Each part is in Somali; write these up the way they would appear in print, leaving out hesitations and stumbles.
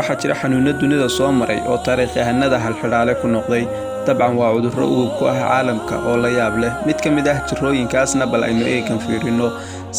waxaa jira xanuuno dunida soo maray oo taariikh-yahanada halxidhaale ku noqday. dabcan waa cudurro ugub ku ah caalamka oo la yaab leh. mid ka mid ah jirrooyinkaasna bal aynu eegan fiirino.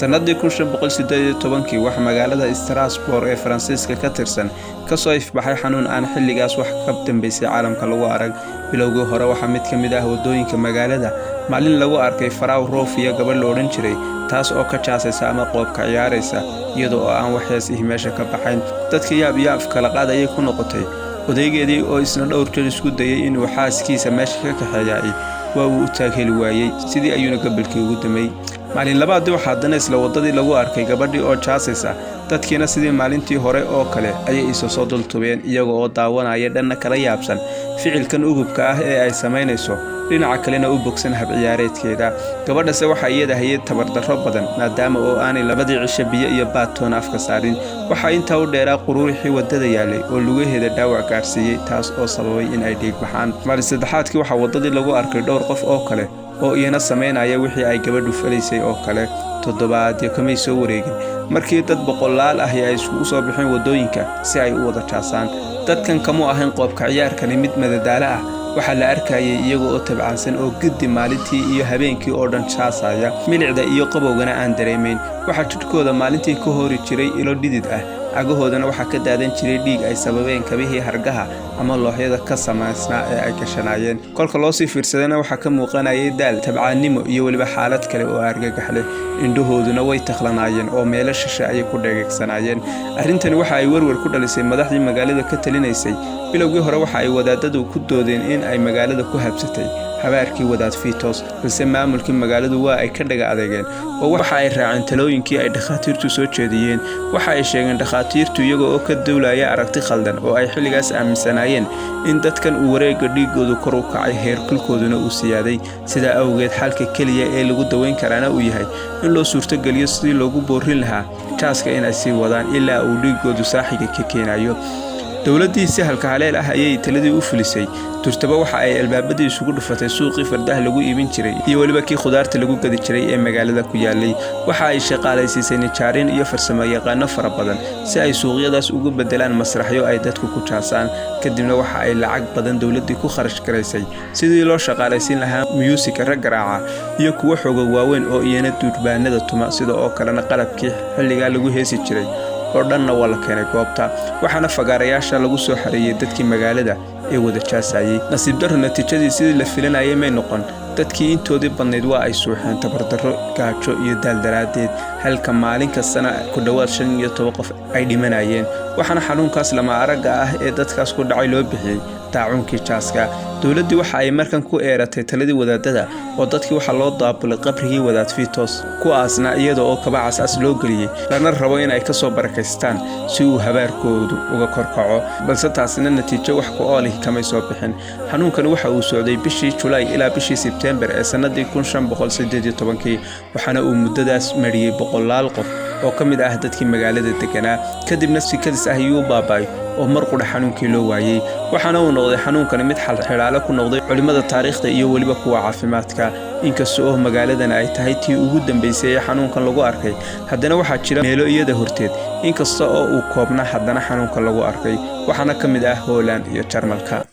sannadii 1518 wax magaalada Strasbourg ee Faransiiska ka tirsan ka soo ifbaxay xanuun aan xilligaas wax ka dambeysay caalamka lagu arag. bilowgii hore waxaa mid ka mid ah wadooyinka magaalada maalin lagu arkay Frau Rof iyo gabadh la odhan jiray, taas oo ka jaasaysa ama qoobka ciyaaraysa iyadoo aan waxyaas meesha ka baxayn. dadka yaab iyo af kala qaad ayay ku noqotay. odaygeedii oo isna dhowr jeer isku dayay inuu xaaskiisa meesha ka kaxeeyay waa uu u taageeli waayay, sidii ayuuna gabalkii ugu damay. maalin labaad waxaa haddana isla wadadii lagu arkay gabadhii oo jaasaysa. dadkiina sidii maalintii hore oo kale ayay isu soo dultubeen iyaga oo daawanaya dhanna kala yaabsan ficilkan ugubka ah ee ay samaynayso, dhinaca kalena u bogsan hab ciyaareedkeeda. gabadhase waxaa iyada hayay tabardarro badan maadaama oo aanay labadii cisho biyo iyo baatoona afka saarin. waxaa intaa u dheeraa quruurixii wadada yaalay oo lugaheeda dhaawac gaarsiiyey, taas oo sababay in ay dhiig baxaan. maalin saddexaadkii waxaa wadadii lagu arkay dhowr qof oo kale oo iyana samaynaya wixii ay gabadhu falaysay oo kale. toddobaadyo kamay soo wareegin markii dad boqolaal ah ay isugu soo bixeen wadooyinka si ay u wada jaasaan. dadkan kamu ahayn qoobka ciyaarkani mid madadaalo ah. waxaa la arkayay iyaga oo tabcaansan oo guddi maalintii iyo habeenkii oo dhan jaasaya, milicda iyo qabowgana aan dareemayn. waxaa jidhkooda maalintii ka hori jiray ilo dhidid ah, cagahoodana waxaa ka daadan jiray dhiig ay sababeen kabihii hargaha ama looxyada ka samaysnaa ee ay gashanayeen. kolka loo sii fiirsadana waxaa ka muuqanayay daal, tabcaannimo iyo weliba xaalad kale oo argagax leh. indhahooduna way takhlanaayeen oo meelo shishe ayay ku dhageegsanaayeen. arrintani waxa ay warwar ku dhalisay madaxdii magaalada ka talinaysay. bilowgii hore waxa ay wadaadadu ku doodeen in ay magaalada ku habsatay habaarkii wadaad Fiitos, balse maamulkii magaaladu waa ay ka dhaga adeegeen oo waxa ay raaceen talooyinkii ay dhakhaatiirtu soo jeediyeen. waxa ay sheegeen dhakhaatiirtu iyaga oo ka dawlaya aragti khaldan oo ay xilligaas aaminsanaayeen in dadkan uu wareegga dhiigoodu kor u kacay, heerkulkooduna uu siyaaday. sidaa awgeed xalka keliya ee lagu daweyn karaana uu yahay in loo suurtogeliyo sidii loogu boorin lahaa jaaska inay sii wadaan ilaa uu dhiigoodu saaxiga ka keenayo. dowladdii si halkahaleel ah ayay taladii u fulisay. turtaba waxa ay albaabadii isugu dhufatay suuqii fardaha lagu iibin jiray iyo weliba kii khudaarta lagu gadi jiray ee magaalada ku yaalay. waxa ay shaqaalaysiisay nijaarin iyo farsamo yaqaano fara badan si ay suuqyadaas ugu bedelaan masraxyo ay dadku ku jaasaan. kadibna waxa ay lacag badan dowladdii ku kharash garaysay sidii loo shaqaalaysiin lahaa muusika rag garaaca iyo kuwa xoogag waaweyn oo iyana duurbaanada tuma, sida oo kalena qalabkii xilligaa lagu heesi jiray oo dhanna waa la keenay goobta. waxaana fagaarayaasha lagu soo xareeyay dadkii magaalada ee wada jaasayay. nasiib darro natiijadii sidii la filanayay may noqon. dadkii intoodii badnayd waa ay suuxeen tabardarro, gaajo iyo daal daraaddeed, halka maalin kastana ku dhowaad 15 qof ay dhimanayeen. waxaana xanuunkaas lama aragga ah ee dadkaas ku dhacay loo bixiyey daacuunkii jaaska. dowladdii waxa ay markan ku eeratay taladii wadaadada oo dadkii waxaa loo daabulay qabrigii wadaad Fiitos, kuwaasna iyada oo kaba cas loo geliyey, lana rabo in ay ka soo barakaystaan si uu habaarkoodu uga korkaco. balse taasina natiijo wax ku ool kamay soo bixin. xanuunkan waxa uu socday bishii Julaay ilaa bishii Sebtembar ee sannadii 1518, waxaana uu muddadaas mariyay boqolaal qof oo ka mid ah dadkii magaalada deganaa. kadibna si kadis ah ayuu baabay oo mar qudha xanuunkii loo waayay. waxaana uu noqday xanuunkani mid xilxidhaale ku noqday culimada taariikhda iyo weliba kuwa caafimaadka. inkasta oo magaaladana ay tahay tii ugu dambeysay ee xanuunkan lagu arkay, haddana waxaa jira meelo iyada horteed inkasta oo uu koobnaa haddana xanuunkan lagu arkay, waxaana ka mid ah Holland iyo Jarmalka.